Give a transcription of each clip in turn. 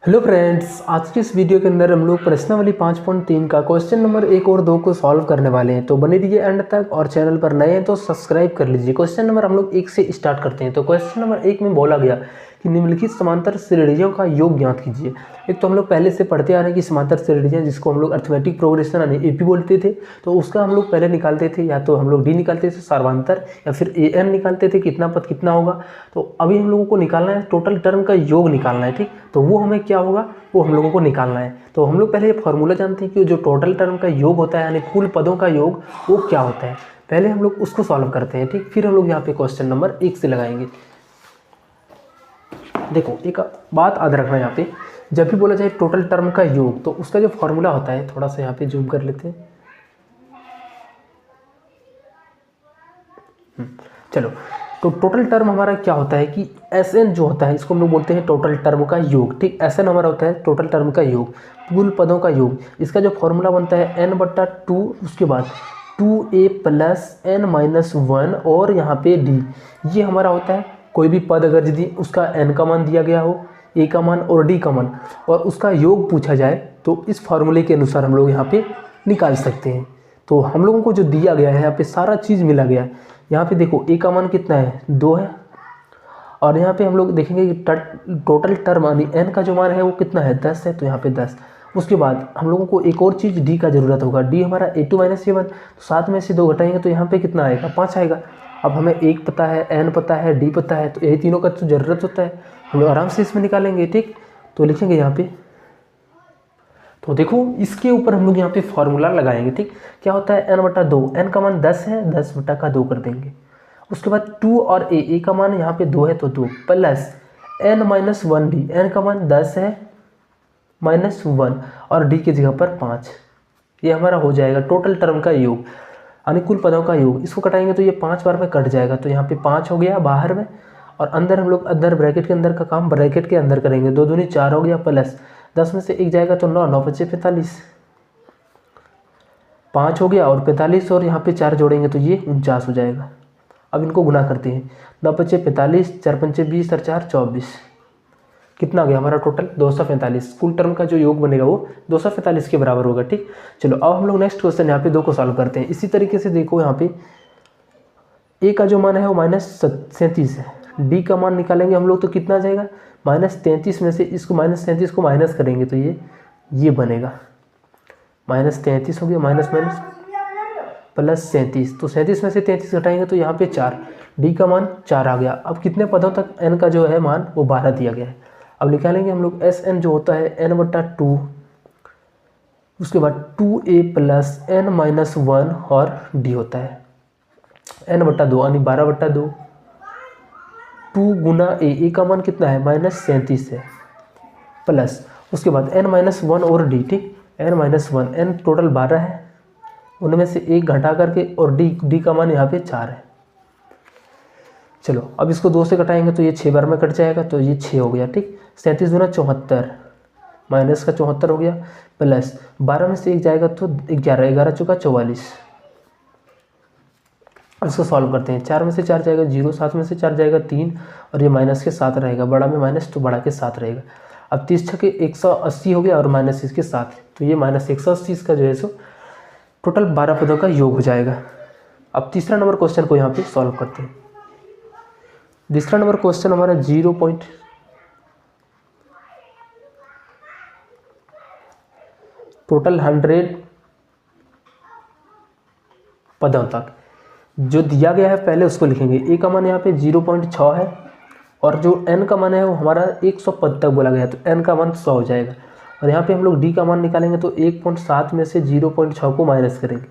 Hello friends, आज की इस वीडियो के अंदर हम लोग प्रश्नावली 5.3 का क्वेश्चन नंबर 1 और 2 को सॉल्व करने वाले हैं। तो बने रहिए एंड तक और चैनल पर नए हैं तो सब्सक्राइब कर लीजिए। क्वेश्चन नंबर हम लोग 1 से स्टार्ट करते हैं। तो क्वेश्चन नंबर 1 में बोला गया कि निम्नलिखित समांतर श्रेणियों का योग ज्ञात कीजिए। एक तो हम लोग पहले से पढ़ते आ रहे हैं कि समांतर श्रेणियाँ जिसको हम लोग अर्थमेटिक प्रोग्रेशन यानी एपी बोलते थे, तो उसका हम लोग पहले निकालते थे, या तो हम लोग डी निकालते थे सार्वंतर या फिर एन निकालते थे कितना पद कितना होगा। तो अभी हम लोगों को निकालना है टोटल टर्म का योग निकालना है, ठीक। तो वो हमें क्या होगा वो हम लोगों को निकालना है। तो हम लोग पहले ये फॉर्मूला जानते हैं कि जो टोटल टर्म का योग होता है यानी कुल पदों का योग वो क्या होता है। पहले हम लोग उसको सॉल्व करते हैं, ठीक। फिर हम लोग यहाँ पे क्वेश्चन नंबर 1 से लगाएंगे। देखो एक बात याद रखना, यहाँ पे जब भी बोला जाए टोटल टर्म का योग तो उसका जो फॉर्मूला होता है, थोड़ा सा यहाँ पे जूम कर लेते हैं। चलो, तो टोटल टर्म हमारा क्या होता है कि एस एन जो होता है इसको हम लोग बोलते हैं टोटल टर्म का योग, ठीक। एस एन हमारा होता है टोटल टर्म का योग, कुल पदों का योग। इसका जो फॉर्मूला बनता है n/2, उसके बाद 2a + n-1 और यहाँ पे d। ये हमारा होता है कोई भी पद अगर यदि उसका n का मान दिया गया हो, a का मान और d का मान, और उसका योग पूछा जाए तो इस फार्मूले के अनुसार हम लोग यहाँ पे निकाल सकते हैं। तो हम लोगों को जो दिया गया है यहाँ पे सारा चीज़ मिला गया है। यहाँ पे देखो a का मान कितना है 2 है, और यहाँ पे हम लोग देखेंगे कि टोटल टर्म यानी n का जो मान है वो कितना है 10 है, तो यहाँ पे 10। उसके बाद हम लोगों को एक और चीज़ d का ज़रूरत होगा। d हमारा a2 - a1, तो 7 में से 2 घटाएंगे तो यहाँ पे कितना आएगा 5 आएगा। अब हमें 1 पता है, n पता है, d पता है, तो यही तीनों का तो ज़रूरत होता है। हम लोग आराम से इसमें निकालेंगे, ठीक। तो लिखेंगे यहाँ पे, तो देखो इसके ऊपर हम लोग यहाँ पे फॉर्मूला लगाएंगे, ठीक। क्या होता है n/2, n का मान 10 है, 10/2 कर देंगे। उसके बाद 2 और a का मान यहाँ पे 2 है तो 2 प्लस n-1d, n का मान 10 है -1 और d की जगह पर 5। ये हमारा हो जाएगा टोटल टर्म का योग यानी कुल पदों का योग। इसको कटाएंगे तो ये 5 बार में कट जाएगा, तो यहाँ पे 5 हो गया बाहर में, और अंदर हम लोग अंदर ब्रैकेट के अंदर का काम ब्रैकेट के अंदर करेंगे। 2 दूनी 4 हो गया, प्लस 10 में से 1 जाएगा तो 9, 9 × 5 = 45, 5 हो गया और 45 और यहाँ पे 4 जोड़ेंगे तो ये 49 हो जाएगा। अब इनको गुना करते हैं, 9 × 5 = 45, 4 × 5 = 20 और 4 = 24। कितना आ गया हमारा टोटल 245। कुल टर्म का जो योग बनेगा वो 245 के बराबर होगा, ठीक। चलो अब हम लोग नेक्स्ट क्वेश्चन यहाँ पे 2 को सॉल्व करते हैं। इसी तरीके से देखो यहाँ पे a का जो मान है वो -37 है, d का मान निकालेंगे हम लोग तो कितना आ जाएगा -33 में से इसको -37 को माइनस करेंगे तो ये बनेगा -33 हो गया, माइनस प्लस 37, तो 37 में से 33 घटाएंगे तो यहाँ पे 4, d का मान 4 आ गया। अब कितने पदों तक n का जो है मान वो 12 दिया गया है। अब निकालेंगे हम लोग Sn जो होता है n/2, उसके बाद 2a + n-1 और d होता है n/2 यानी 12/2। 2 गुना a का मान कितना है -37 है, प्लस उसके बाद n-1 और d, ठीक। n-1, n टोटल 12 है, उनमें से 1 घटा करके, और d का मान यहाँ पे 4 है। चलो अब इसको 2 से घटाएंगे तो ये 6 बार में कट जाएगा, तो ये 6 हो गया, ठीक। 37 गुना 74, माइनस का 74 हो गया, प्लस 12 में से 1 जाएगा तो 11, 11 चौका 44। अब इसको सॉल्व करते हैं। 4 में से 4 जाएगा 0, 7 में से 4 जाएगा 3, और ये माइनस के 7 रहेगा, बड़ा में माइनस तो बड़ा के 7 रहेगा। अब 30 छके 180 हो गया और माइनस इसके 7, तो ये -180 इसका जो है सो टोटल 12 पदों का योग हो जाएगा। अब तीसरा नंबर क्वेश्चन को यहाँ पे सॉल्व करते हैं। तीसरा नंबर क्वेश्चन हमारा 0 टोटल 100 पदों तक जो दिया गया है पहले उसको लिखेंगे। a का मान यहाँ पे 0.6 है, और जो n का मान है वो हमारा 100 पद तक बोला गया है, तो n का मान 100 हो जाएगा। और यहाँ पे हम लोग d का मान निकालेंगे तो 1.7 में से 0.6 को माइनस करेंगे,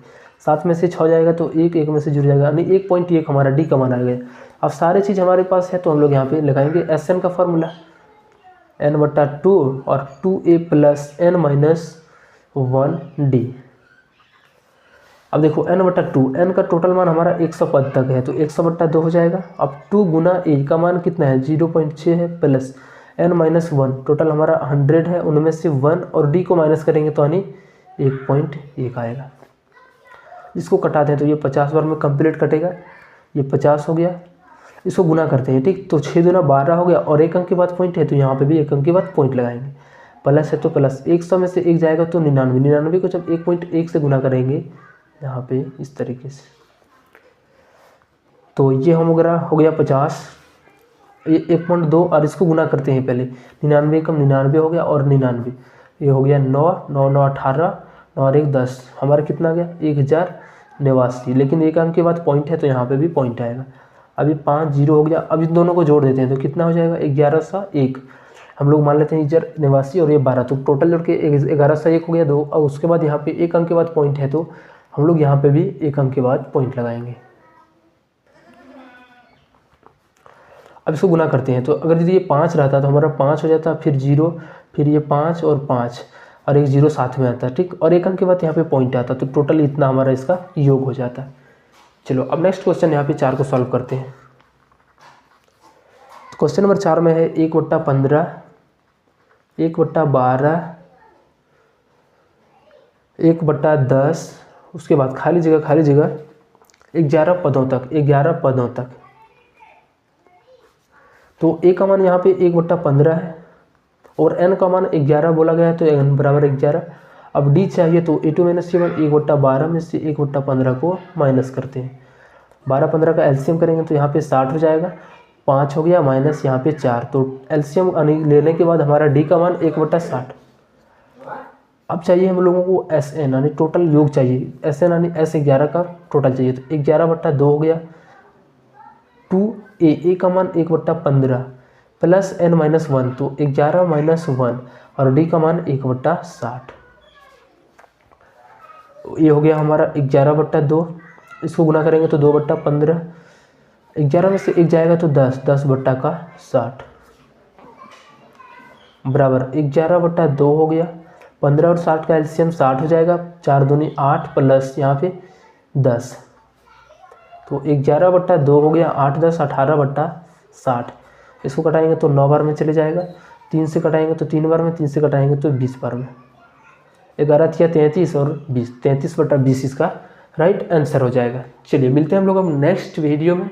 7 में से 6 जाएगा तो 1 में से जुड़ जाएगा, यानी 1.1 हमारा d का मान आ गया। अब सारे चीज़ हमारे पास है तो हम लोग यहाँ पे लगाएंगे Sn का फार्मूला n/2 और 2a + n-1d। अब देखो n/2, n का टोटल मान हमारा 100 पद तक है तो 100/2 हो जाएगा। अब 2 गुना a का मान कितना है 0.6 है, प्लस n-1 टोटल हमारा 100 है, उनमें से 1 और d को माइनस करेंगे तो यानी 1.1 आएगा। इसको कटा दें तो ये 50 बार में कंप्लीट कटेगा, ये 50 हो गया। इसको गुना करते हैं, ठीक। तो 6 दूना 12 हो गया, और 1 अंक के बाद पॉइंट है तो यहाँ पे भी 1 अंक के बाद पॉइंट लगाएंगे। प्लस है तो प्लस, 100 में से 1 जाएगा तो 99, 99 को जब 1.1 से गुना करेंगे यहाँ पे इस तरीके से, तो ये हमारा हो गया 50, ये 1.2 और इसको गुना करते हैं पहले, 99 कम 99 हो गया और 99, ये हो गया 9, 9 9 18, 9 और 1 10, हमारा कितना आ गया 1089। लेकिन एक अंक के बाद पॉइंट है तो यहाँ पे भी पॉइंट आएगा। अभी 5 0 हो गया। अब इन दोनों को जोड़ देते हैं तो कितना हो जाएगा 1101, हम लोग मान लेते हैं 1089 और ये 12, तो टोटल जोड़ के 1101 हो गया 2। और उसके बाद यहाँ पे एक अंक के बाद पॉइंट है तो हम लोग यहाँ पे भी एक अंक के बाद पॉइंट लगाएंगे। अब इसको गुना करते हैं तो अगर यदि ये 5 रहता तो हमारा 5 हो जाता, फिर 0, फिर ये 5 और 5 और एक 0 साथ में आता, ठीक, और एक अंक के बाद यहाँ पे पॉइंट आता, तो टोटल इतना हमारा इसका योग हो जाता। चलो अब नेक्स्ट क्वेश्चन यहाँ पे 4 को सॉल्व करते हैं। तो क्वेश्चन नंबर 4 में है 1/15, 1/12, 1/10, उसके बाद खाली जगह 11 पदों तक, 11 पदों तक। तो a का मान यहाँ पे 1/15 है और n का मान 11 बोला गया है तो n बराबर 11। अब d चाहिए तो a2 - c1, 1/12 में से 1/15 को माइनस करते हैं, 12-15 का एलसीएम करेंगे तो यहाँ पे 60 हो जाएगा, 5 हो गया माइनस यहाँ पे 4, तो एलसीएम लेने के बाद हमारा d का मान 1/60। अब चाहिए हम लोगों को SN यानी टोटल योग चाहिए, SN यानी S11 का टोटल चाहिए, तो 11/2 हो गया, 2a का मान 1/15 प्लस n-1, तो 11 - 1 और d का मान 1/60। ये हो गया हमारा 11/2, इसको गुना करेंगे तो 2/15, 11 में से 1 जाएगा तो 10, 10/60 बराबर 11/2 हो गया। 15 और 60 का एलसीएम 60 हो जाएगा, 4 दूनी 8 प्लस यहाँ पे 10, तो 11/2 हो गया, 8 10 18/60। इसको कटाएंगे तो 9 बार में चले जाएगा, 3 से कटाएंगे तो 3 बार में, 3 से कटाएंगे तो 20 बार में, 11 या 33 और 20, 33/20 इसका राइट आंसर हो जाएगा। चलिए मिलते हैं हम लोग अब नेक्स्ट वीडियो में।